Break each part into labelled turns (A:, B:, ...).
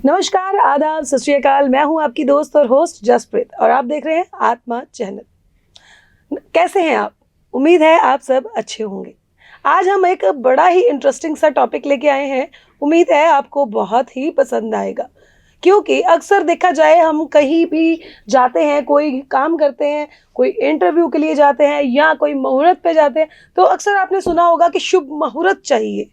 A: नमस्कार, आदाब, सत श्री अकाल। मैं हूं आपकी दोस्त और होस्ट जसप्रीत और आप देख रहे हैं आत्मा चैनल। कैसे हैं आप? उम्मीद है आप सब अच्छे होंगे। आज हम एक बड़ा ही इंटरेस्टिंग सा टॉपिक लेके आए हैं। उम्मीद है आपको बहुत ही पसंद आएगा, क्योंकि अक्सर देखा जाए हम कहीं भी जाते हैं, कोई काम करते हैं, कोई इंटरव्यू के लिए जाते हैं या कोई मुहूर्त पे जाते हैं, तो अक्सर आपने सुना होगा कि शुभ मुहूर्त चाहिए।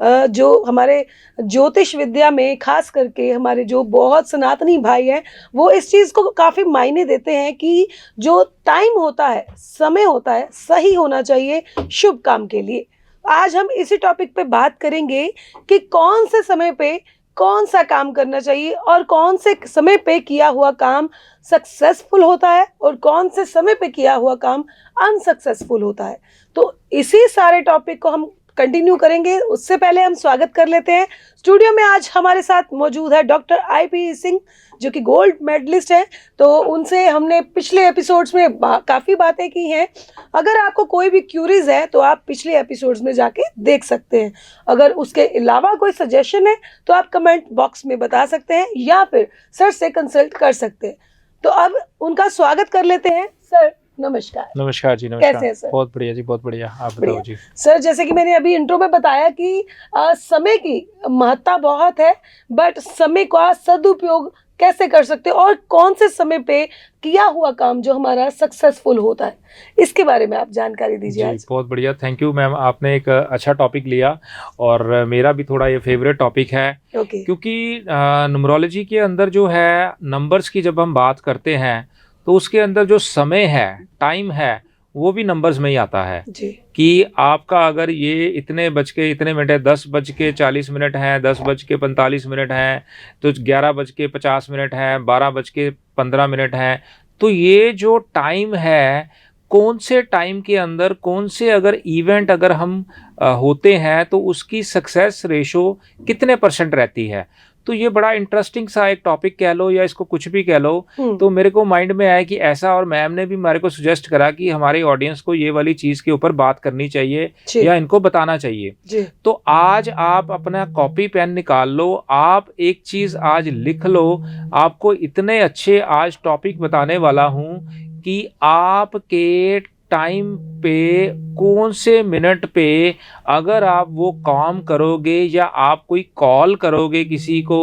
A: जो हमारे ज्योतिष विद्या में खास करके हमारे जो बहुत सनातनी भाई हैं, वो इस चीज़ को काफ़ी मायने देते हैं कि जो टाइम होता है, समय होता है, सही होना चाहिए शुभ काम के लिए। आज हम इसी टॉपिक पे बात करेंगे कि कौन से समय पे कौन सा काम करना चाहिए और कौन से समय पे किया हुआ काम सक्सेसफुल होता है और कौन से समय पे किया हुआ काम अनसक्सेसफुल होता है। तो इसी सारे टॉपिक को हम कंटिन्यू करेंगे। उससे पहले हम स्वागत कर लेते हैं। स्टूडियो में आज हमारे साथ मौजूद है डॉक्टर IP सिंह, जो कि गोल्ड मेडलिस्ट हैं। तो उनसे हमने पिछले एपिसोड्स में काफ़ी बातें की हैं। अगर आपको कोई भी क्यूरीज है तो आप पिछले एपिसोड्स में जाके देख सकते हैं। अगर उसके अलावा कोई सजेशन है तो आप कमेंट बॉक्स में बता सकते हैं या फिर सर से कंसल्ट कर सकते हैं। तो अब उनका स्वागत कर लेते हैं। सर नमस्कार।
B: नमस्कार जी। नमस्कार।
A: कैसे हैं सर?
B: बहुत बढ़िया जी, बहुत बढ़िया। आप बताओ जी।
A: सर, जैसे कि मैंने अभी इंट्रो में बताया कि समय की महत्ता बहुत है, बट समय का सदुपयोग कैसे कर सकते हैं और कौन से समय पे किया हुआ काम जो हमारा सक्सेसफुल होता है, इसके बारे में आप जानकारी दीजिए
B: जी,
A: आज।
B: बहुत बढ़िया। थैंक यू मैम, आपने एक अच्छा टॉपिक लिया और मेरा भी थोड़ा ये फेवरेट टॉपिक है।
A: ओके।
B: क्योंकि न्यूमरोलॉजी के अंदर जो है नंबर्स की जब हम बात करते हैं तो उसके अंदर जो समय है, टाइम है, वो भी नंबर्स में ही आता है
A: जी।
B: कि आपका अगर ये इतने बज के इतने मिनट है, 10:40 है, 10:45 है, तो 11:50 है, 12:15 है, तो ये जो टाइम है, कौन से टाइम के अंदर कौन से अगर इवेंट अगर हम होते हैं तो उसकी सक्सेस रेशो कितने % रहती है। तो ये बड़ा इंटरेस्टिंग सा एक टॉपिक कह लो या इसको कुछ भी कह लो। तो मेरे को माइंड में आया कि ऐसा, और मैम ने भी हमारे को सजेस्ट करा कि हमारे ऑडियंस को ये वाली चीज़ के ऊपर बात करनी चाहिए या इनको बताना चाहिए। तो आज आप अपना कॉपी पेन निकाल लो, आप एक चीज़ आज लिख लो। आपको इतने अच्छे आज टॉपिक बताने वाला हूँ कि आपके टाइम पे कौन से मिनट पे अगर आप वो काम करोगे या आप कोई कॉल करोगे किसी को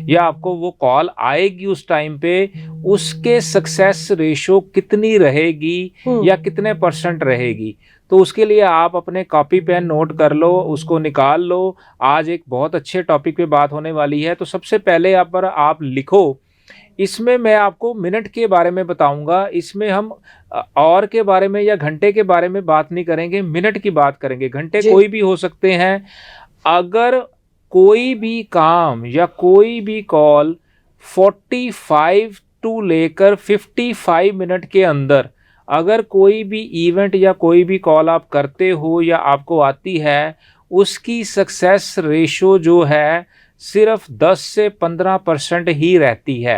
B: या आपको वो कॉल आएगी उस टाइम पे, उसके सक्सेस रेशो कितनी रहेगी या कितने % रहेगी। तो उसके लिए आप अपने कॉपी पेन नोट कर लो, उसको निकाल लो। आज एक बहुत अच्छे टॉपिक पे बात होने वाली है। तो सबसे पहले आप लिखो। इसमें मैं आपको मिनट के बारे में बताऊंगा। इसमें हम और के बारे में या घंटे के बारे में बात नहीं करेंगे, मिनट की बात करेंगे। घंटे कोई भी हो सकते हैं। अगर कोई भी काम या कोई भी कॉल 45 टू लेकर 55 मिनट के अंदर अगर कोई भी इवेंट या कोई भी कॉल आप करते हो या आपको आती है, उसकी सक्सेस रेशो जो है सिर्फ 10 से 15% ही रहती है।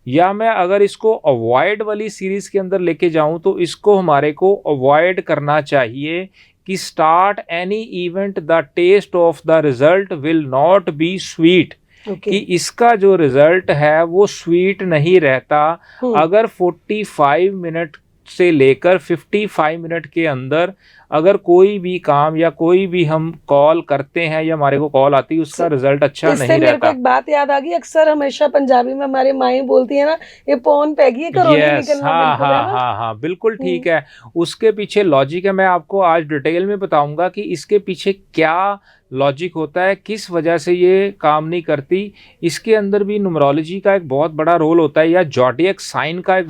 B: या मैं अगर इसको अवॉइड वाली सीरीज के अंदर लेके जाऊं तो इसको हमारे को अवॉइड करना चाहिए कि start any event the taste of the result will not be sweet. कि इसका जो रिजल्ट है वो स्वीट नहीं रहता। अगर 45 मिनट से लेकर 55 मिनट के अंदर अगर कोई भी काम या कोई भी हम कॉल करते हैं या हमारे को कॉल आती है, उसका रिजल्ट अच्छा नहीं रहता।
A: मेरे को एक बात याद आ गई, अक्सर हमेशा पंजाबी में हमारी माएँ बोलती है ना, ये पौन पैगी है, करो नहीं निकलना।
B: हाँ, बिल्कुल ठीक है। उसके पीछे लॉजिक है, मैं आपको आज डिटेल में बताऊंगा कि इसके पीछे क्या लॉजिक होता है, किस वजह से ये काम नहीं करती। इसके अंदर भी न्यूमरोलॉजी का एक बहुत बड़ा रोल होता है या ज़ोडिएक साइन का एक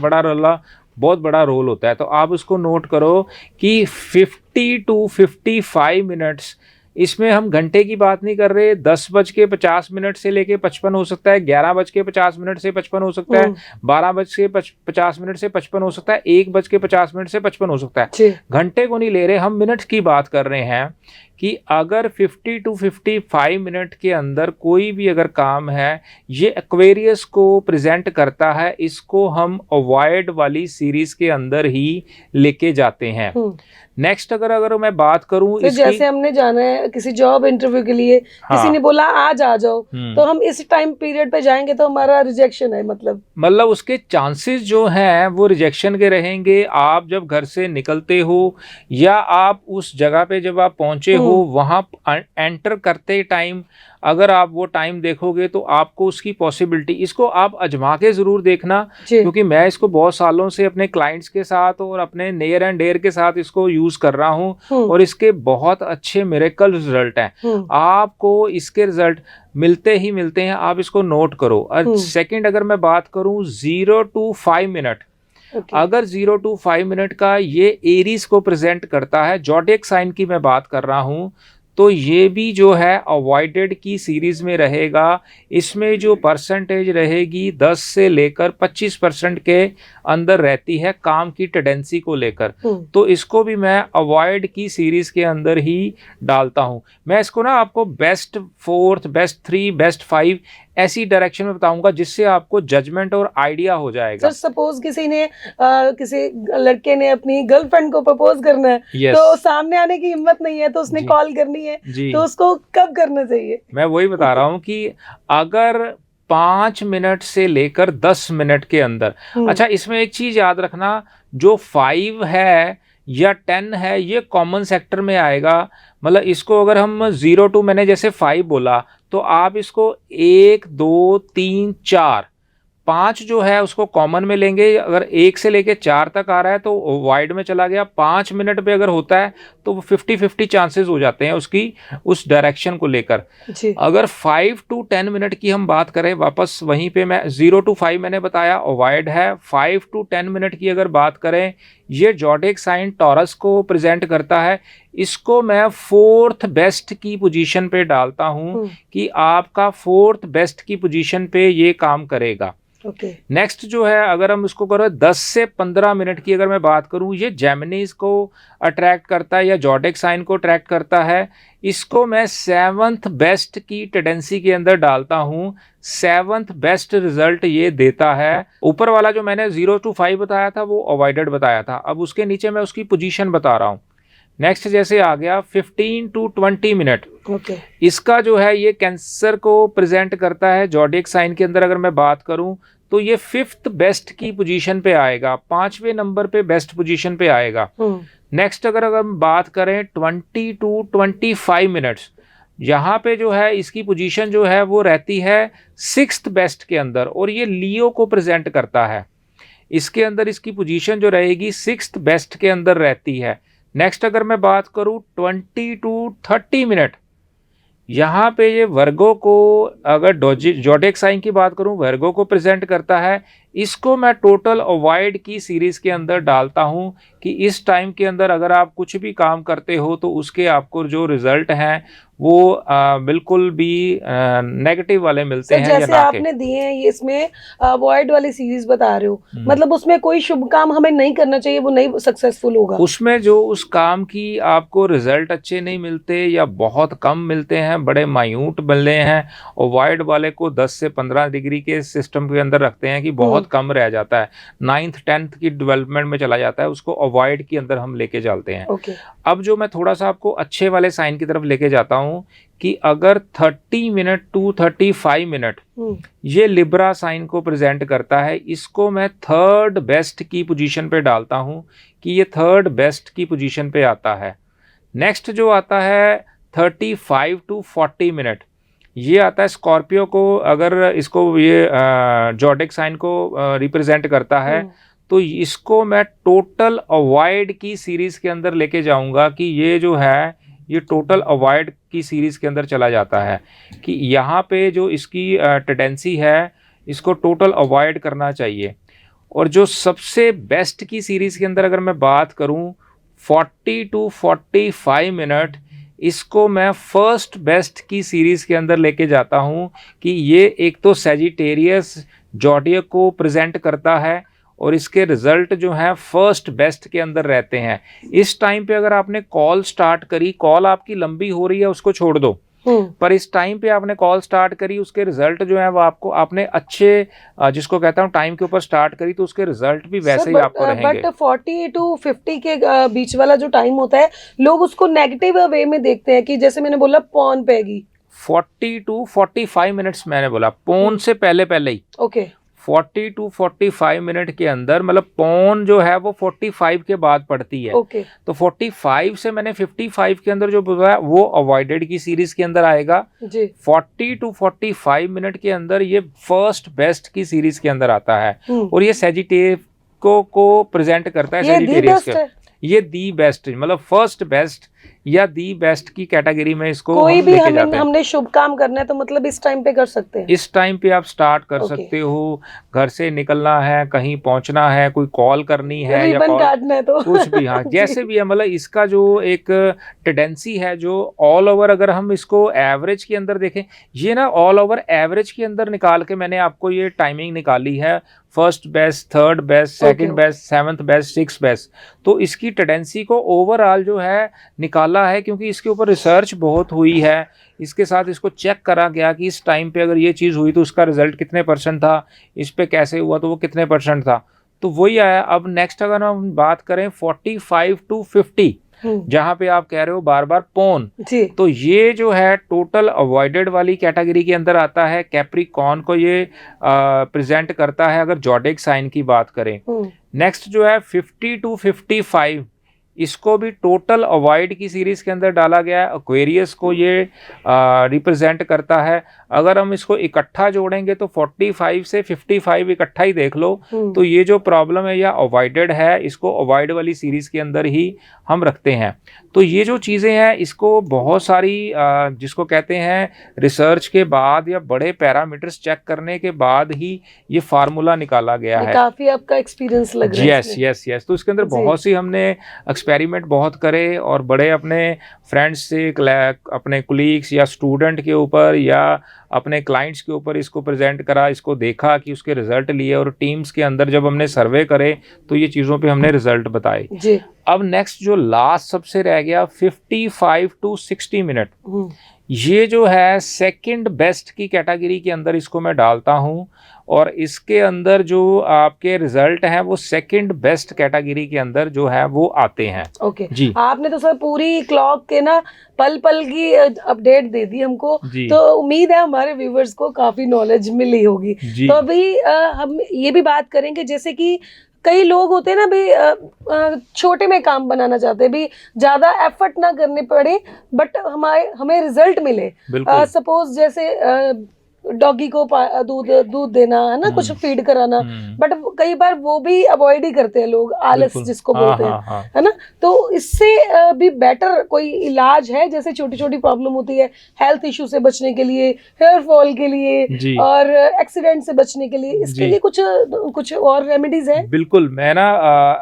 B: बहुत बड़ा रोल होता है। तो आप उसको नोट करो कि 50 टू 55 मिनट्स, इसमें हम घंटे की बात नहीं कर रहे। 10:50 से लेके 55 हो सकता है, 11:50 से 55 हो सकता है, 12:50 से 55 हो सकता है, 1:50 से 55 हो सकता है। घंटे को नहीं ले रहे हम, मिनट की बात कर रहे हैं कि अगर 50 to 55 मिनट के अंदर कोई भी अगर काम है, ये एक्वेरियस को प्रेजेंट करता है, इसको हम अवॉइड वाली सीरीज के अंदर ही लेके जाते हैं। नेक्स्ट अगर मैं बात करूं
A: तो जैसे हमने जाना है किसी जॉब इंटरव्यू के लिए, किसी ने बोला आज आ जाओ, तो हम इस टाइम पीरियड पे जाएंगे तो हमारा रिजेक्शन है, मतलब
B: उसके चांसेस जो हैं वो रिजेक्शन के रहेंगे। आप जब घर से निकलते हो या आप उस जगह पे जब आप पहुंचे हो, वहां एंटर करते टाइम अगर आप वो टाइम देखोगे तो आपको उसकी पॉसिबिलिटी, इसको आप आजमा के जरूर देखना, क्योंकि मैं इसको बहुत सालों से अपने क्लाइंट्स के साथ और अपने नियर एंड डियर के साथ इसको यूज कर रहा हूं और इसके बहुत अच्छे मिरेकल रिजल्ट हैं। आपको इसके रिजल्ट मिलते ही मिलते हैं, आप इसको नोट करो। और सेकंड अगर मैं बात करूं 0 to 5 मिनट, अगर 0 to 5 मिनट का ये एरीज को प्रेजेंट करता है, ज़ोडिएक साइन की मैं बात कर रहा हूं, तो ये भी जो है अवॉइडेड की सीरीज में रहेगा। इसमें जो परसेंटेज रहेगी 10 से लेकर 25% के अंदर रहती है काम की टेंडेंसी को लेकर, तो इसको भी मैं अवॉइड की सीरीज के अंदर ही डालता हूं। मैं इसको ना आपको बेस्ट 4, बेस्ट 3, बेस्ट 5 ऐसी डायरेक्शन में बताऊंगा, जिससे आपको जजमेंट और आइडिया हो जाएगा।
A: सर सपोज किसी ने किसी लड़के ने अपनी गर्लफ्रेंड को प्रपोज करना है, तो सामने आने की हिम्मत नहीं है, तो उसने कॉल करनी है, तो उसको कब करना चाहिए?
B: मैं वही बता रहा हूँ कि अगर 5 मिनट से लेकर 10 मिनट के अंदर, अच्छा इसमें एक चीज याद रखना, जो 5 है या 10 है ये कॉमन सेक्टर में आएगा। मतलब इसको अगर हम 0 to, मैंने जैसे 5 बोला, तो आप इसको 1, 2, 3, 4, 5 जो है उसको कॉमन में लेंगे। अगर 1 से लेके 4 तक आ रहा है तो वाइड में चला गया। 5 मिनट पे अगर होता है तो 50-50 चांसेस हो जाते हैं उसकी उस डायरेक्शन को लेकर। अगर 5 to 10 मिनट की हम बात करें, वापस वहीं पे मैं 0 to 5 मैंने बताया अवॉइड है। 5 to 10 मिनट की अगर बात करें, ये ज़ोडिएक साइन टॉरस को प्रेजेंट करता है। इसको मैं 4th बेस्ट की पोजीशन पे डालता हूं कि आपका 4th बेस्ट की पोजीशन पे ये काम करेगा। नेक्स्ट जो है अगर हम इसको करें 10 से 15 मिनट की अगर मैं बात करूं, ये जेमिनीज को अट्रैक्ट करता है या ज़ोडिएक साइन को अट्रैक्ट करता है। इसको मैं 7th बेस्ट की टेंडेंसी के अंदर डालता हूं। 7th बेस्ट रिजल्ट ये देता है। ऊपर वाला जो मैंने 0 to 5 बताया था वो अवॉइडेड बताया था, अब उसके नीचे मैं उसकी पोजीशन बता रहा हूं। नेक्स्ट जैसे आ गया 15 to 20 मिनट, इसका जो है ये कैंसर को प्रेजेंट करता है। ज़ोडिएक साइन के अंदर अगर मैं बात करूं तो ये 5th बेस्ट की पोजीशन पे आएगा, 5वें नंबर पे बेस्ट पोजीशन पे आएगा। नेक्स्ट अगर हम बात करें 20 to 25 मिनट्स, यहाँ पे जो है इसकी पोजीशन जो है वो रहती है 6th बेस्ट के अंदर, और ये लियो को प्रेजेंट करता है। इसके अंदर इसकी पोजीशन जो रहेगी 6th बेस्ट के अंदर रहती है। नेक्स्ट अगर मैं बात करूं 20 to 30 मिनट, यहाँ पे ये वर्गो को, अगर ज़ोडिएक साइन की बात करूं, वर्गो को प्रेजेंट करता है। इसको मैं टोटल अवॉइड की सीरीज के अंदर डालता हूं कि इस टाइम के अंदर अगर आप कुछ भी काम करते हो तो उसके आपको जो रिजल्ट हैं वो बिल्कुल भी नेगेटिव वाले मिलते हैं।
A: जैसे आपने दिए हैं ये, इसमें अवॉइड वाली सीरीज बता रहे हो, मतलब उसमें कोई शुभ काम हमें नहीं करना चाहिए, वो नहीं सक्सेसफुल होगा।
B: उसमें जो उस काम की आपको रिजल्ट अच्छे नहीं मिलते या बहुत कम मिलते हैं, बड़े मायूट मिलते हैं, अवॉइड वाले को 10 से 15 डिग्री के सिस्टम के अंदर रखते हैं कि बहुत कम रह जाता है, 9th 10th की डेवलपमेंट में चला जाता है, उसको अवॉइड के अंदर हम लेके चलते हैं। अब जो मैं थोड़ा सा आपको अच्छे वाले साइन की तरफ लेके जाता हूं कि अगर 30 मिनट to 35 मिनट ये लिब्रा साइन को प्रेजेंट करता है, इसको मैं 3rd बेस्ट की पोजीशन पे डालता हूं कि ये 3rd बेस्ट की पोजीशन पे आता है। नेक्स्ट जो आता है 35 to 40 मिनट, ये आता है स्कॉर्पियो को, अगर इसको ये ज़ोडिएक साइन को रिप्रेजेंट करता है, तो इसको मैं टोटल अवॉइड की सीरीज के अंदर लेके जाऊंगा कि ये जो है ये टोटल अवॉइड की सीरीज के अंदर चला जाता है कि यहाँ पे जो इसकी टेंडेंसी है इसको टोटल अवॉइड करना चाहिए। और जो सबसे बेस्ट की सीरीज के अंदर अगर मैं बात करूँ 40 to 45 मिनट, इसको मैं 1st बेस्ट की सीरीज के अंदर लेके जाता हूँ कि ये एक तो सैजिटेरियस ज़ोडिएक को प्रेजेंट करता है और इसके रिजल्ट जो है फर्स्ट बेस्ट के अंदर रहते हैं। इस टाइम पे अगर आपने कॉल स्टार्ट करी, कॉल आपकी लंबी हो रही है उसको छोड़ दो, पर इस टाइम पे आपने कॉल स्टार्ट करी, उसके रिजल्ट जो है वो आपको आपने अच्छे जिसको कहता हूँ टाइम के ऊपर स्टार्ट करी, तो उसके रिजल्ट भी वैसे ही आपको रहेंगे।
A: बट 40 to 50 के बीच वाला जो टाइम होता है, लोग उसको नेगेटिव वे में देखते हैं कि जैसे मैंने बोला पॉन पेगी।
B: 40 to 45 मिनट्स मैंने बोला, पोन से पहले पहले ही।
A: ओके
B: 40 to 45 मिनट के अंदर, मतलब पोन जो है वो 45 के बाद पड़ती है।
A: ओके
B: तो 45 से मैंने 55 के अंदर जो बोला है वो अवॉइडेड की सीरीज के अंदर आएगा
A: जी।
B: 40 to 45 मिनट के अंदर ये फर्स्ट बेस्ट की सीरीज के अंदर आता है। और ये सेजिटेरियन को प्रेजेंट करता है।
A: ये दी बेस्ट है,
B: ये दी बेस्ट, मतलब फर्स्ट बेस्ट या दी बेस्ट की कैटेगरी में इसको
A: कोई
B: हम
A: भी
B: लेके जाते हैं।
A: हमने शुभ काम करना है तो मतलब इस टाइम पे कर सकते हैं।
B: इस टाइम पे आप स्टार्ट कर
A: Okay.
B: सकते हो। घर से निकलना है, कहीं पहुंचना है, कोई कॉल करनी है या
A: रिबन काटना है तो
B: कुछ भी, हाँ जैसे भी है, मतलब इसका जो एक टेंडेंसी है जो ऑल ओवर, अगर हम इसको एवरेज के अंदर देखें, ये ना ऑल ओवर एवरेज के अंदर निकाल के मैंने आपको ये टाइमिंग निकाली है, first best, third best, second best, seventh best, six best. तो इसकी टेंडेंसी को ओवरऑल जो है निकाला है, क्योंकि इसके ऊपर रिसर्च बहुत हुई है। इसके साथ इसको चेक करा गया कि इस टाइम पे अगर ये चीज़ हुई तो उसका रिजल्ट कितने % था, इस पे कैसे हुआ तो वो कितने % था, तो वही आया। अब नेक्स्ट अगर हम बात करें 45 to 50, जहां पे आप कह रहे हो बार बार पोन
A: जी,
B: तो ये जो है टोटल अवॉइडेड वाली कैटेगरी के अंदर आता है। कैप्रिकॉर्न को ये प्रेजेंट करता है अगर जोडिक साइन की बात करें। नेक्स्ट जो है 50 to 55, इसको भी टोटल अवॉइड की सीरीज के अंदर डाला गया है। एक्वेरियस को ये रिप्रेजेंट करता है। अगर हम इसको इकट्ठा जोड़ेंगे तो 45 से 55 इकट्ठा ही देख लो, तो ये जो प्रॉब्लम है या अवॉइडेड है, इसको अवॉइड वाली सीरीज के अंदर ही हम रखते हैं। तो ये जो चीज़ें हैं इसको बहुत सारी जिसको कहते हैं रिसर्च के बाद या बड़े पैरामीटर्स चेक करने के बाद ही ये फार्मूला निकाला गया है।
A: काफी आपका एक्सपीरियंस लग रहा है।
B: Yes yes yes. तो इसके अंदर बहुत सी हमने एक्सपेरिमेंट बहुत करे और बड़े अपने फ्रेंड्स से, अपने कुलीग्स या स्टूडेंट के ऊपर या अपने क्लाइंट्स के ऊपर इसको प्रेजेंट करा, इसको देखा कि उसके रिजल्ट लिए, और टीम्स के अंदर जब हमने सर्वे करे तो ये चीज़ों पे हमने रिजल्ट बताए
A: जी।
B: अब नेक्स्ट जो लास्ट सबसे रह गया 55 to 60 मिनट, ये जो है सेकंड बेस्ट की कैटेगरी के अंदर इसको मैं डालता हूँ, और इसके अंदर जो आपके रिजल्ट हैं वो सेकंड बेस्ट कैटेगरी के अंदर जो है वो आते हैं।
A: ओके
B: जी।
A: आपने तो सर पूरी क्लॉक के ना पल पल की अपडेट दे दी हमको,
B: जी।
A: तो उम्मीद है हमारे व्यूवर्स को काफी नॉलेज मिली होगी।
B: जी।
A: तो अभी हम ये भी बात करेंगे, जैसे कि कई लोग होते हैं ना भी छोटे में काम बनाना चाहते हैं, भी ज्यादा एफर्ट ना करने पड़े बट हमें रिजल्ट मिले। सपोज जैसे डॉगी को दूध देना है ना, कुछ फीड कराना, बट कई बार वो भी अवॉइड ही करते हैं लोग, आलस जिसको बोलते हैं, है ना। तो इससे भी बेटर कोई इलाज है? जैसे छोटी छोटी प्रॉब्लम होती है हेल्थ इश्यू से बचने के लिए, हेयर फॉल के लिए और एक्सीडेंट से बचने के लिए, इसके लिए कुछ और रेमेडीज है?
B: बिल्कुल। मैं ना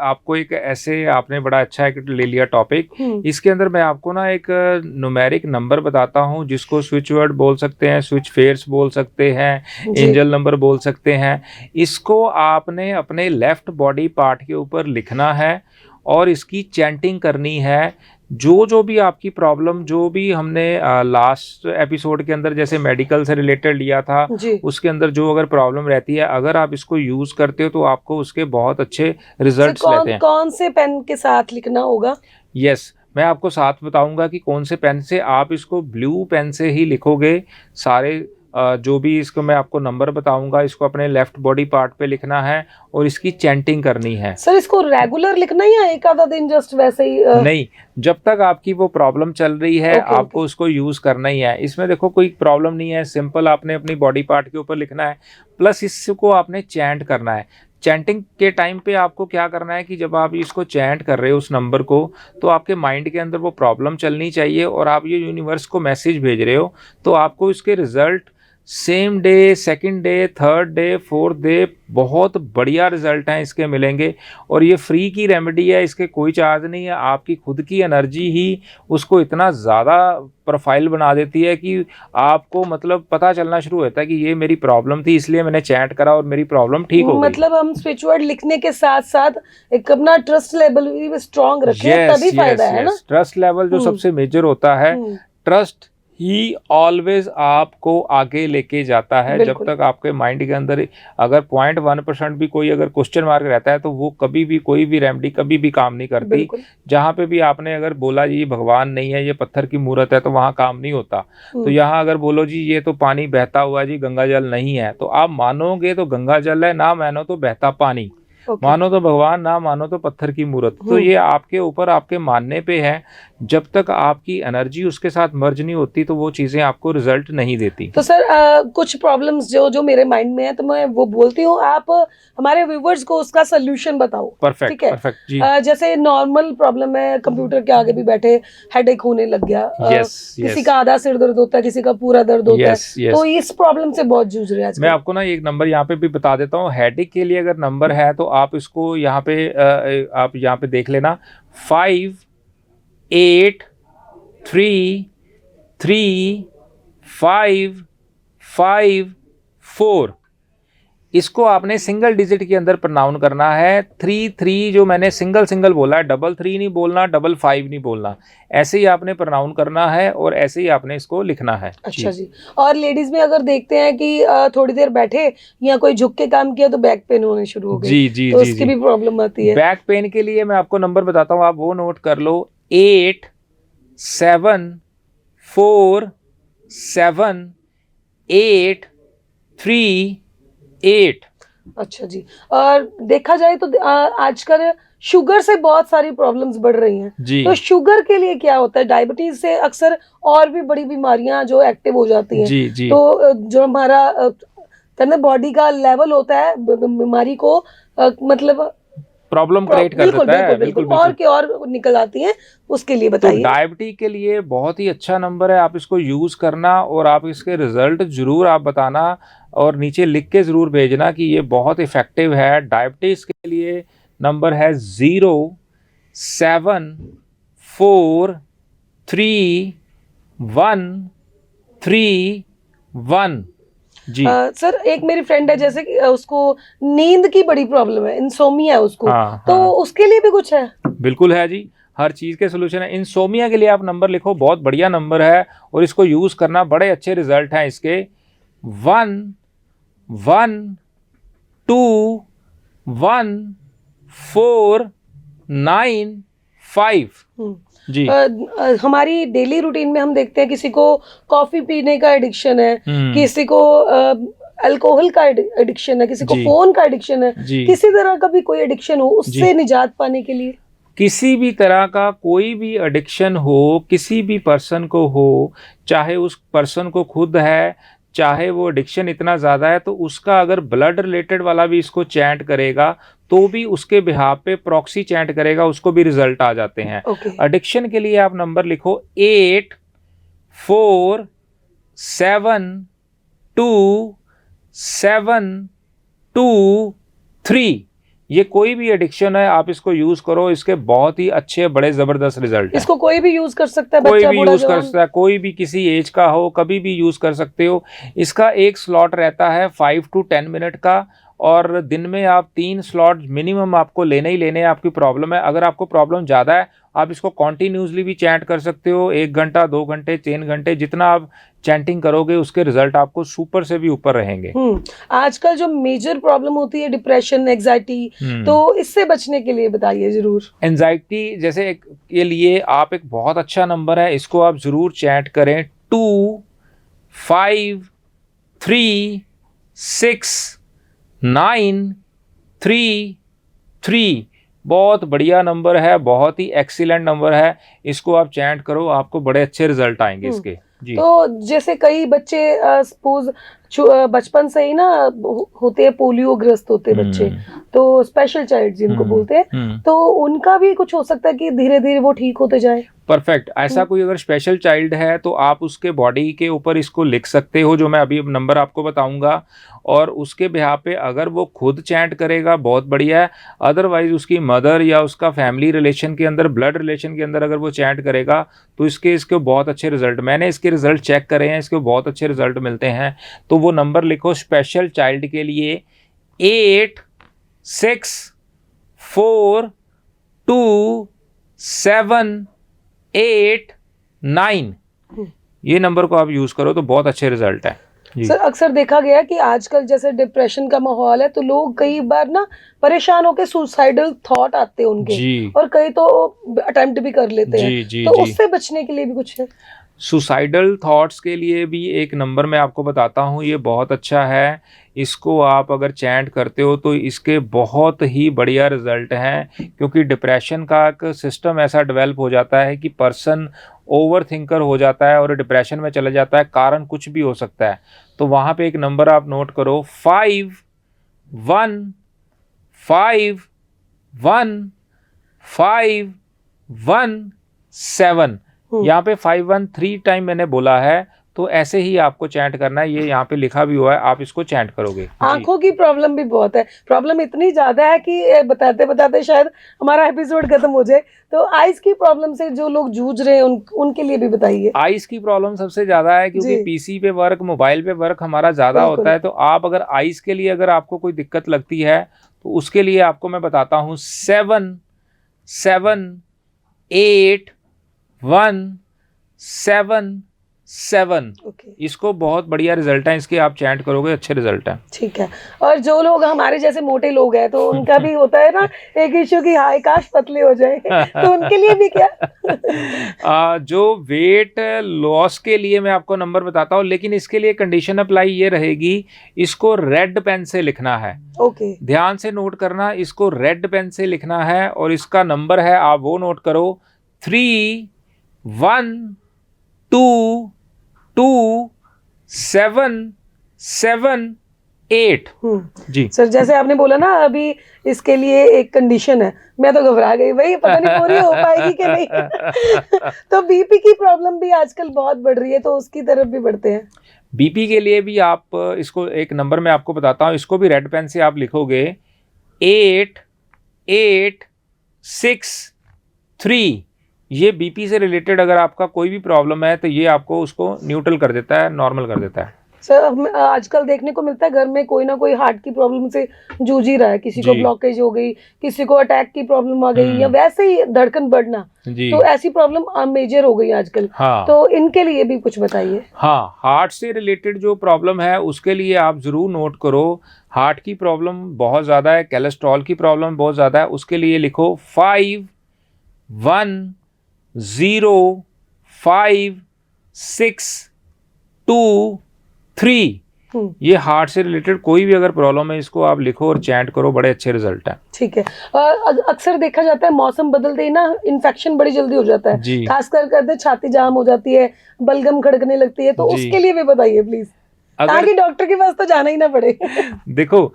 B: आपको एक ऐसे, आपने बड़ा अच्छा एक ले लिया टॉपिक, इसके अंदर मैं आपको ना एक न्यूमेरिक नंबर बताता हूँ जिसको स्विच वर्ड बोल सकते हैं, स्विच फेयर्स बोल सकते हैं, एंजल नंबर बोल सकते हैं। इसको आपने अपने लेफ्ट बॉडी पार्ट के ऊपर लिखना है और इसकी चैंटिंग करनी है। जो भी आपकी प्रॉब्लम, जो भी हमने लास्ट एपिसोड के अंदर जैसे मेडिकल से रिलेटेड लिया था, उसके अंदर जो अगर प्रॉब्लम रहती है, अगर आप इसको यूज करते हो तो आपको उसके बहुत अच्छे रिजल्ट्स रहते हैं।
A: कौन से पेन के साथ लिखना होगा?
B: यस, मैं आपको साथ बताऊंगा कि कौन से पेन से। आप इसको ब्लू पेन से ही लिखोगे सारे, जो भी इसको मैं आपको नंबर बताऊंगा, इसको अपने लेफ्ट बॉडी पार्ट पे लिखना है और इसकी चैंटिंग करनी है।
A: सर इसको रेगुलर लिखना है या एक आधा दिन जस्ट वैसे ही?
B: नहीं, जब तक आपकी वो प्रॉब्लम चल रही है आपको उसको यूज करना ही है। इसमें देखो कोई प्रॉब्लम नहीं है, सिंपल आपने अपनी बॉडी पार्ट के ऊपर लिखना है, प्लस इसको आपने चैंट करना है। चैंटिंग के टाइम पे आपको क्या करना है कि जब आप इसको चैंट कर रहे हो उस नंबर को, तो आपके माइंड के अंदर वो प्रॉब्लम चलनी चाहिए और आप ये यूनिवर्स को मैसेज भेज रहे हो, तो आपको इसके result same day, second day, third day, fourth day बहुत बढ़िया रिजल्ट हैं इसके मिलेंगे। और ये फ्री की रेमेडी है, इसके कोई चार्ज नहीं है। आपकी खुद की एनर्जी ही उसको इतना ज़्यादा प्रोफाइल बना देती है कि आपको मतलब पता चलना शुरू होता है कि ये मेरी प्रॉब्लम थी, इसलिए मैंने चैंट करा और मेरी प्रॉब्लम ठीक हो गई।
A: मतलब हम स्विच वर्ड लिखने के साथ साथ एक अपना ट्रस्ट लेवल भी स्ट्रांग रखें, तभी फायदा है ना।
B: ट्रस्ट लेवल जो सबसे मेजर होता है, ट्रस्ट ही ऑलवेज आपको आगे लेके जाता है। जब तक आपके माइंड के अंदर अगर 0.1% भी कोई अगर क्वेश्चन मार्क रहता है तो वो कभी भी कोई भी रेमेडी कभी भी काम नहीं करती। जहाँ पे भी आपने अगर बोला जी भगवान नहीं है, ये पत्थर की मूर्त है, तो वहाँ काम नहीं होता। तो यहाँ अगर बोलो जी ये तो पानी बहता हुआ जी गंगा जल नहीं है, तो आप मानोगे तो गंगा जल है, ना मानो तो बहता पानी। मानो तो भगवान, ना मानो तो पत्थर की मूर्त। तो ये आपके ऊपर, आपके मानने पे है। जब तक आपकी एनर्जी उसके साथ मर्ज नहीं होती तो वो चीजें आपको रिजल्ट नहीं देती।
A: तो सर कुछ प्रॉब्लम्स जो मेरे माइंड में है तो मैं वो बोलती हूँ, आप हमारे व्यूवर्स को उसका सोल्यूशन बताओ।
B: परफेक्ट,
A: ठीक है,
B: परफेक्ट जी।
A: जैसे नॉर्मल प्रॉब्लम है, कंप्यूटर के आगे भी बैठे हेडेक होने लग गया, किसी का आधा सिर दर्द होता है, किसी का पूरा दर्द होता है, तो इस प्रॉब्लम से बहुत जूझ रहे हैं।
B: मैं आपको ना एक नंबर यहाँ पे भी बता देता हूँ। हेडेक के लिए अगर नंबर है तो आप इसको यहाँ पे आप यहाँ पे देख लेना, 5 8 3 3 5 5 4। इसको आपने सिंगल डिजिट के अंदर प्रोनाउन करना है। 3 जो मैंने सिंगल बोला है, 3 नहीं बोलना, 5 नहीं बोलना, ऐसे ही आपने प्रोनाउन करना है और ऐसे ही आपने इसको लिखना है।
A: अच्छा जी। और लेडीज में अगर देखते हैं कि थोड़ी देर बैठे या कोई झुक के काम किया तो बैक पेन होने शुरू हो गई,
B: जी,
A: तो उसकी भी प्रॉब्लम आती है।
B: बैक पेन के लिए मैं आपको नंबर बताता हूँ, आप वो नोट कर लो, 8 7 4 7 8 3 8।
A: अच्छा जी। और देखा जाए तो आजकल शुगर से बहुत सारी प्रॉब्लम्स बढ़ रही हैं जी। तो शुगर के लिए क्या होता है? डायबिटीज से अक्सर और भी बड़ी बीमारियां जो एक्टिव हो जाती हैं जी। तो जो हमारा बॉडी का लेवल होता है बीमारी को मतलब
B: प्रॉब्लम क्रिएट कर देता है।
A: बिल्कुल और की और निकल आती हैं, उसके लिए बताइए।
B: तो डायबिटीज के लिए बहुत ही अच्छा नंबर है, आप इसको यूज करना और आप इसके रिजल्ट जरूर आप बताना और नीचे लिख के जरूर भेजना कि ये बहुत इफेक्टिव है। डायबिटीज के लिए नंबर है 0 7 4 3 1 3 1 जी।
A: सर एक मेरी फ्रेंड है, जैसे कि उसको नींद की बड़ी प्रॉब्लम है, इंसोमिया उसको, तो उसके लिए भी कुछ है?
B: बिल्कुल है जी, हर चीज के सोल्यूशन है। इंसोमिया के लिए आप नंबर लिखो, बहुत बढ़िया नंबर है और इसको यूज करना, बड़े अच्छे रिजल्ट हैं इसके। 1 1 2 1 4 9 5 जी।
A: हमारी डेली रूटीन में हम देखते हैं किसी को कॉफी पीने का एडिक्शन है, किसी को अल्कोहल का एडिक्शन है, किसी को फोन का एडिक्शन है, किसी तरह का भी कोई एडिक्शन हो, उससे निजात पाने के लिए
B: किसी भी तरह का कोई भी एडिक्शन हो, किसी भी पर्सन को हो, चाहे उस पर्सन को खुद है, चाहे वो एडिक्शन इतना ज़्यादा है तो उसका अगर ब्लड रिलेटेड वाला भी इसको चैंट करेगा तो भी उसके बिहाफ पे प्रॉक्सी चैंट करेगा, उसको भी रिजल्ट आ जाते हैं। एडिक्शन के लिए आप नंबर लिखो 8 4 7 2 7 2 3। ये कोई भी एडिक्शन है, आप इसको यूज करो, इसके बहुत ही अच्छे बड़े जबरदस्त रिजल्ट हैं।
A: इसको कोई भी यूज कर सकता है,
B: कोई भी यूज कर सकता है, कोई भी किसी एज का हो, कभी भी यूज कर सकते हो। इसका एक स्लॉट रहता है 5 to 10 मिनट का और दिन में आप 3 स्लॉट मिनिमम आपको लेने ही लेने हैं। आपकी प्रॉब्लम है, अगर आपको प्रॉब्लम ज़्यादा है आप इसको कॉन्टिन्यूसली भी चैंट कर सकते हो, 1 घंटा 2 घंटे 3 घंटे, जितना आप चैंटिंग करोगे उसके रिजल्ट आपको सुपर से भी ऊपर रहेंगे।
A: आजकल जो मेजर प्रॉब्लम होती है डिप्रेशन, एंजाइटी, तो इससे बचने के लिए बताइए जरूर।
B: एंजाइटी जैसे के लिए आप एक बहुत अच्छा नंबर है, इसको आप जरूर चैट करें, 2 5 3 6 9 3 3। बहुत बढ़िया नंबर है, बहुत ही एक्सीलेंट नंबर है, इसको आप चैंट करो, आपको बड़े अच्छे रिजल्ट आएंगे इसके जी।
A: तो जैसे कई बच्चे सपोज बचपन से ही ना होते हैं, पोलियो ग्रस्त होते हैं बच्चे, तो स्पेशल चाइल्ड जिनको बोलते हैं, तो उनका भी कुछ हो सकता है कि धीरे धीरे वो ठीक होते जाए।
B: परफेक्ट। ऐसा कोई अगर स्पेशल चाइल्ड है तो आप उसके बॉडी के ऊपर इसको लिख सकते हो, जो मैं अभी नंबर आपको बताऊंगा, और उसके बिहाफ पे अगर वो खुद चैंट करेगा बहुत बढ़िया है, अदरवाइज उसकी मदर या उसका फैमिली रिलेशन के अंदर, ब्लड रिलेशन के अंदर अगर वो चैंट करेगा तो इसके बहुत अच्छे रिजल्ट, मैंने इसके रिजल्ट चेक करे हैं, इसके बहुत अच्छे रिजल्ट मिलते हैं। तो वो नंबर लिखो स्पेशल चाइल्ड के लिए 864278 9, ये नंबर को आप यूज करो तो बहुत अच्छे रिजल्ट है जी।
A: सर अक्सर देखा गया कि आजकल जैसे डिप्रेशन का माहौल है तो लोग कई बार ना परेशान होकर सुसाइडल थॉट आते हैं उनके
B: जी
A: और कई तो अटेम्प्ट भी कर लेते हैं,
B: जी जी
A: तो
B: जी।
A: उससे बचने के लिए भी कुछ है?
B: सुसाइडल थॉट्स के लिए भी एक नंबर मैं आपको बताता हूँ, ये बहुत अच्छा है। इसको आप अगर चैंट करते हो तो इसके बहुत ही बढ़िया रिजल्ट हैं, क्योंकि डिप्रेशन का एक सिस्टम ऐसा डेवलप हो जाता है कि पर्सन ओवर थिंकर हो जाता है और डिप्रेशन में चला जाता है, कारण कुछ भी हो सकता है। तो वहाँ पे एक नंबर आप नोट करो 51515117। यहाँ पे 513 टाइम मैंने बोला है, तो ऐसे ही आपको चैंट करना है। ये यहाँ पे लिखा भी हुआ है, आप इसको चैंट करोगे।
A: आंखों की प्रॉब्लम भी बहुत है, प्रॉब्लम इतनी ज्यादा है कि बताते बताते शायद हमारा एपिसोड खत्म हो जाए। तो आइज की प्रॉब्लम से जो लोग जूझ रहे हैं उनके लिए भी बताइए।
B: आइज की प्रॉब्लम सबसे ज्यादा है, क्योंकि
A: जी।
B: पीसी पे वर्क, मोबाइल पे वर्क हमारा ज्यादा
A: बिल्कुल।
B: होता है। तो आप अगर आइज के लिए अगर आपको कोई दिक्कत लगती है तो उसके लिए आपको मैं बताता हूँ 778177।
A: ओके,
B: इसको बहुत बढ़िया रिजल्ट है, इसके आप चैंट करोगे अच्छे रिजल्ट है।
A: ठीक है। और जो लोग हमारे जैसे मोटे लोग हैं तो उनका भी होता है ना एक इश्यू की हाय काश पतले हो जाए, तो उनके लिए भी क्या?
B: जो वेट लॉस के लिए मैं आपको नंबर बताता हूँ, लेकिन इसके लिए कंडीशन अप्लाई ये रहेगी, इसको रेड पेन से लिखना है।
A: ओके,
B: ध्यान से नोट करना, इसको रेड पेन से लिखना है, और इसका नंबर है, आप वो नोट करो 312778 जी।
A: सर जैसे आपने बोला ना अभी इसके लिए एक कंडीशन है, मैं तो घबरा गई भाई, पता नहीं पूरी हो पाएगी कि नहीं। तो बीपी की प्रॉब्लम भी आजकल बहुत बढ़ रही है, तो उसकी तरफ भी बढ़ते हैं।
B: बीपी के लिए भी आप इसको एक नंबर मैं आपको बताता हूँ, इसको भी रेड पेन से आप लिखोगे 8863। ये बीपी से रिलेटेड अगर आपका कोई भी प्रॉब्लम है तो ये आपको उसको न्यूट्रल कर देता है, नॉर्मल कर देता है।
A: सर आजकल देखने को मिलता है घर में कोई ना कोई हार्ट की प्रॉब्लम से जूझ ही रहा है, किसी को
B: जी।
A: ब्लॉकेज हो गई, किसी को अटैक की प्रॉब्लम आ गई, या वैसे ही धड़कन बढ़ना,
B: जी
A: तो ऐसी प्रॉब्लम मेजर हो गई आजकल।
B: हाँ।
A: तो इनके लिए भी कुछ बताइए।
B: हाँ, हार्ट से रिलेटेड जो प्रॉब्लम है उसके लिए आप ज़रूर नोट करो। हार्ट की प्रॉब्लम बहुत ज़्यादा है, कोलेस्ट्रॉल की प्रॉब्लम बहुत ज़्यादा है, उसके लिए लिखो 510562 ये हार्ट से रिलेटेड कोई भी अगर प्रॉब्लम है, इसको आप लिखो और चैंट करो, बड़े अच्छे रिजल्ट हैं।
A: ठीक है। अक्सर देखा जाता है मौसम बदलते ही ना इन्फेक्शन बड़ी जल्दी हो जाता है,
B: जी।
A: खासकर करते छाती जाम हो जाती है, बलगम खड़कने लगती है, तो
B: जी।
A: उसके लिए भी बताइए प्लीज,
B: अगर
A: ताकि डॉक्टर के पास तो जाना ही ना पड़े।
B: देखो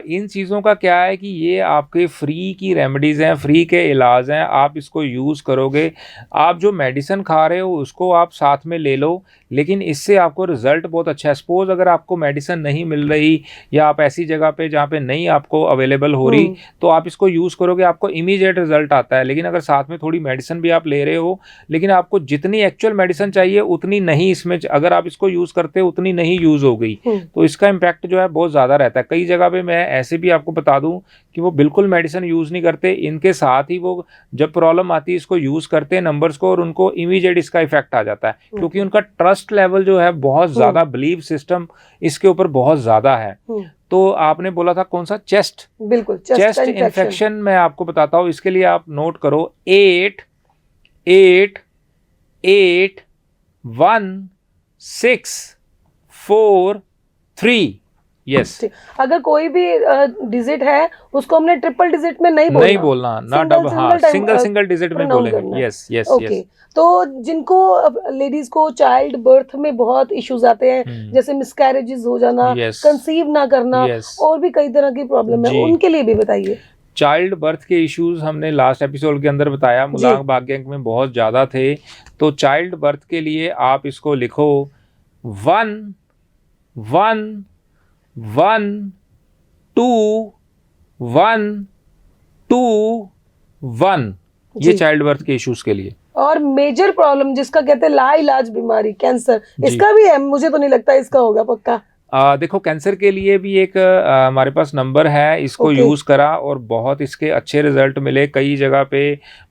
B: इन चीज़ों का क्या है कि ये आपके फ्री की रेमेडीज़ हैं, फ्री के इलाज हैं, आप इसको यूज़ करोगे। आप जो मेडिसिन खा रहे हो उसको आप साथ में ले लो, लेकिन इससे आपको रिजल्ट बहुत अच्छा है। सपोज अगर आपको मेडिसिन नहीं मिल रही या आप ऐसी जगह पे जहाँ पे नहीं आपको अवेलेबल हो रही, तो आप इसको यूज़ करोगे, आपको इमीडिएट रिजल्ट आता है। लेकिन अगर साथ में थोड़ी मेडिसिन भी आप ले रहे हो, लेकिन आपको जितनी एक्चुअल मेडिसिन चाहिए उतनी नहीं इसमें, अगर आप इसको यूज़ करते हो उतनी नहीं यूज़ हो गई, तो इसका इम्पैक्ट जो है बहुत ज़्यादा रहता है। कई जगह पे मैं ऐसे भी आपको बता दूं कि वो बिल्कुल मेडिसिन यूज़ नहीं करते, इनके साथ ही वो जब प्रॉब्लम आती है इसको यूज़ करते हैं नंबर्स को, और उनको इमीडिएट इसका इफेक्ट आ जाता है, क्योंकि उनका ट्रस्ट लेवल जो है बहुत ज़्यादा, बिलीव सिस्टम इसके ऊपर बहुत ज़्यादा है। तो आपने बोला था कौन सा, चेस्ट?
A: बिल्कुल,
B: चेस्ट इन्फेक्शन मैं आपको बताता हूँ। इसके लिए आप नोट करो 888163। यस।
A: अगर कोई भी डिजिट है उसको हमने ट्रिपल डिजिट में नहीं
B: बोलना, ना डबल, हाँ सिंगल डिजिट में बोलेंगे। Yes yes yes.
A: तो जिनको लेडीज को चाइल्ड बर्थ में बहुत इश्यूज आते हैं, जैसे मिसकैरेजेस हो जाना, कंसीव ना करना, और भी कई तरह की प्रॉब्लम है, उनके लिए भी बताइए।
B: चाइल्ड बर्थ के इश्यूज हमने लास्ट एपिसोड के अंदर बताया, मूलांक भाग्यांक में बहुत ज़्यादा थे। तो चाइल्ड बर्थ के लिए आप इसको लिखो 1 1 1 2 1 2 1, ये चाइल्ड बर्थ के इश्यूज के लिए।
A: और मेजर प्रॉब्लम जिसका कहते हैं लाइलाज बीमारी कैंसर, इसका भी है? मुझे तो नहीं लगता इसका होगा पक्का।
B: देखो कैंसर के लिए भी एक हमारे पास नंबर है, इसको यूज़ करा और बहुत इसके अच्छे रिजल्ट मिले कई जगह पे।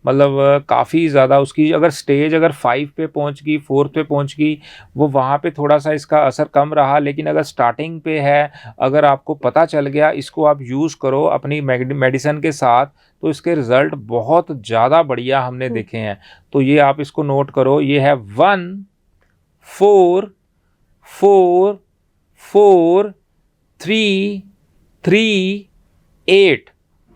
B: मतलब काफ़ी ज़्यादा उसकी अगर स्टेज अगर 5 पे पहुंच गई, 4 पे पहुंच गई, वो वहाँ पे थोड़ा सा इसका असर कम रहा। लेकिन अगर स्टार्टिंग पे है, अगर आपको पता चल गया, इसको आप यूज़ करो अपनी मेडिसिन के साथ, तो इसके रिज़ल्ट बहुत ज़्यादा बढ़िया हमने देखे हैं। तो ये आप इसको नोट करो, ये है 1 4 4 4 3 3 8,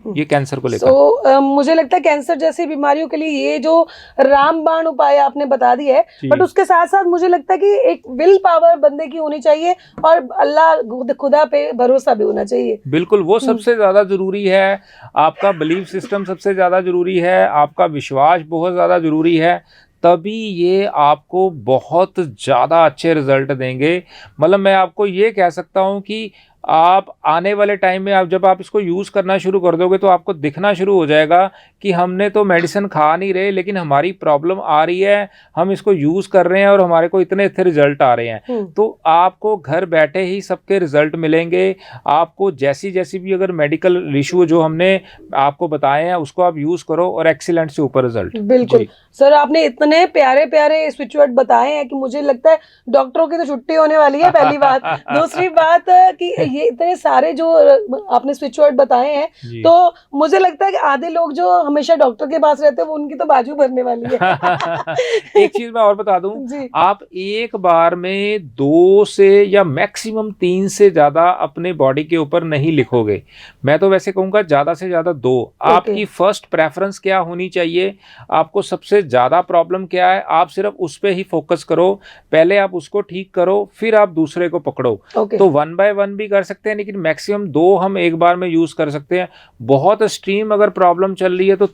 B: ये कैंसर को लेकर।
A: मुझे लगता है कैंसर जैसी बीमारियों के लिए ये जो रामबाण उपाय आपने बता दिया है, बट उसके साथ साथ मुझे लगता है कि एक विल पावर बंदे की होनी चाहिए और अल्लाह खुदा पे भरोसा भी होना चाहिए।
B: बिल्कुल, वो सबसे ज्यादा जरूरी है। आपका बिलीफ सिस्टम सबसे ज्यादा जरूरी है, आपका विश्वास बहुत ज्यादा जरूरी है, तभी ये आपको बहुत ज़्यादा अच्छे रिजल्ट देंगे। मतलब मैं आपको ये कह सकता हूँ कि आप आने वाले टाइम में आप जब आप इसको यूज़ करना शुरू कर दोगे तो आपको दिखना शुरू हो जाएगा कि हमने तो मेडिसिन खा नहीं रहे, लेकिन हमारी प्रॉब्लम आ रही है, हम इसको यूज़ कर रहे हैं और हमारे को इतने अच्छे रिजल्ट आ रहे हैं। तो आपको घर बैठे ही सबके रिजल्ट मिलेंगे। आपको जैसी जैसी भी अगर मेडिकल इशू जो हमने आपको बताए हैं उसको आप यूज़ करो और एक्सीलेंट से ऊपर रिजल्ट।
A: बिल्कुल सर, आपने इतने प्यारे प्यारे स्विच वर्ड बताए हैं कि मुझे लगता है डॉक्टरों की तो छुट्टी होने वाली है, पहली बात। दूसरी बात कि ये इतने सारे जो आपने स्विच वर्ड बताए हैं, तो मुझे लगता है कि आधे लोग जो हमेशा डॉक्टर के पास रहते हैं वो उनकी तो बाजू भरने वाली है।
B: एक चीज मैं और बता दूं, आप एक बार में 2 से या मैक्सिमम 3 से ज्यादा अपने बॉडी के ऊपर नहीं लिखोगे। मैं तो वैसे कहूंगा ज्यादा से ज्यादा 2। आपकी फर्स्ट प्रेफरेंस क्या होनी चाहिए, आपको सबसे ज्यादा प्रॉब्लम क्या है, आप सिर्फ उस पे ही फोकस करो। पहले आप उसको ठीक करो, फिर आप दूसरे को पकड़ो। तो 1 बाय 1 भी कर सकते हैं, लेकिन मैक्सिमम 2 हम एक बार में यूज कर सकते हैं। बहुत एक्सट्रीम अगर प्रॉब्लम चल रही है तो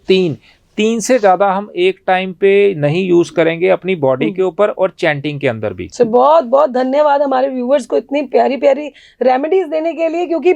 B: 3 से ज्यादा हम एक टाइम पे नहीं यूज करेंगे अपनी बॉडी के ऊपर और चैंटिंग के अंदर भी।
A: so, बहुत बहुत धन्यवाद हमारे व्यूवर्स को इतनी प्यारी प्यारी रेमेडीज देने के लिए, क्योंकि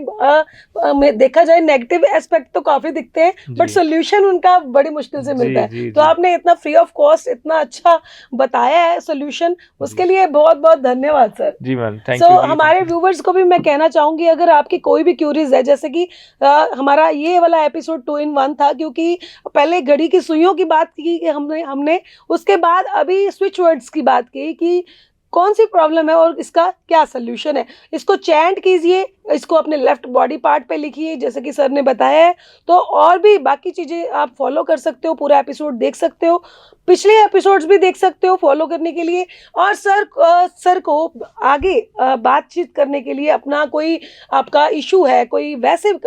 A: देखा जाए नेगेटिव एस्पेक्ट तो काफी दिखते हैं, बट सोल्यूशन उनका बड़ी मुश्किल से मिलता है। तो आपने इतना फ्री ऑफ कॉस्ट इतना अच्छा बताया है सोल्यूशन, उसके लिए बहुत बहुत धन्यवाद सर।
B: जी मैम, थैंक यू।
A: हमारे व्यूवर्स को भी मैं कहना चाहूंगी, अगर आपकी कोई भी क्यूरीज है, जैसे कि हमारा ये वाला एपिसोड 2 in 1 था, क्योंकि पहले घड़ी की सुइयों की बात की कि हमने उसके बाद अभी स्विच वर्ड्स की बात की कि कौन सी प्रॉब्लम है और इसका क्या सोल्यूशन है। इसको चैंट कीजिए, इसको अपने लेफ्ट बॉडी पार्ट पे लिखिए जैसे कि सर ने बताया है। तो और भी बाकी चीज़ें आप फॉलो कर सकते हो, पूरा एपिसोड देख सकते हो, पिछले एपिसोड्स भी देख सकते हो फॉलो करने के लिए। और सर को आगे बातचीत करने के लिए अपना कोई आपका इशू है, कोई वैसे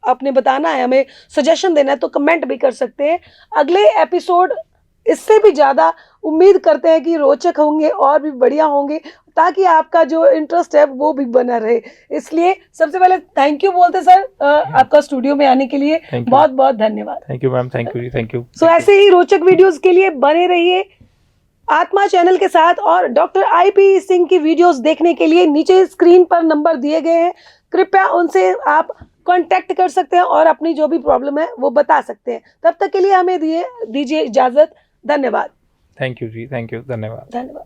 A: आपने बताना है, हमें सजेशन देना है, तो कमेंट भी कर सकते हैं। अगले एपिसोड इससे भी ज़्यादा उम्मीद करते हैं कि रोचक होंगे और भी बढ़िया होंगे, ताकि आपका जो इंटरेस्ट है वो भी बना रहे। इसलिए सबसे पहले थैंक यू बोलते सर आपका स्टूडियो में आने के लिए, बहुत बहुत धन्यवाद।
B: Thank you ma'am, thank you, thank you.
A: So ऐसे ही रोचक वीडियोस के लिए बने रहिए आत्मा चैनल के साथ, और डॉक्टर IP सिंह की वीडियोस देखने के लिए नीचे स्क्रीन पर नंबर दिए गए हैं, कृपया उनसे आप कांटेक्ट कर सकते हैं और अपनी जो भी प्रॉब्लम है वो बता सकते हैं। तब तक के लिए हमें दीजिए इजाजत। धन्यवाद।
B: थैंक यू जी, थैंक यू, धन्यवाद।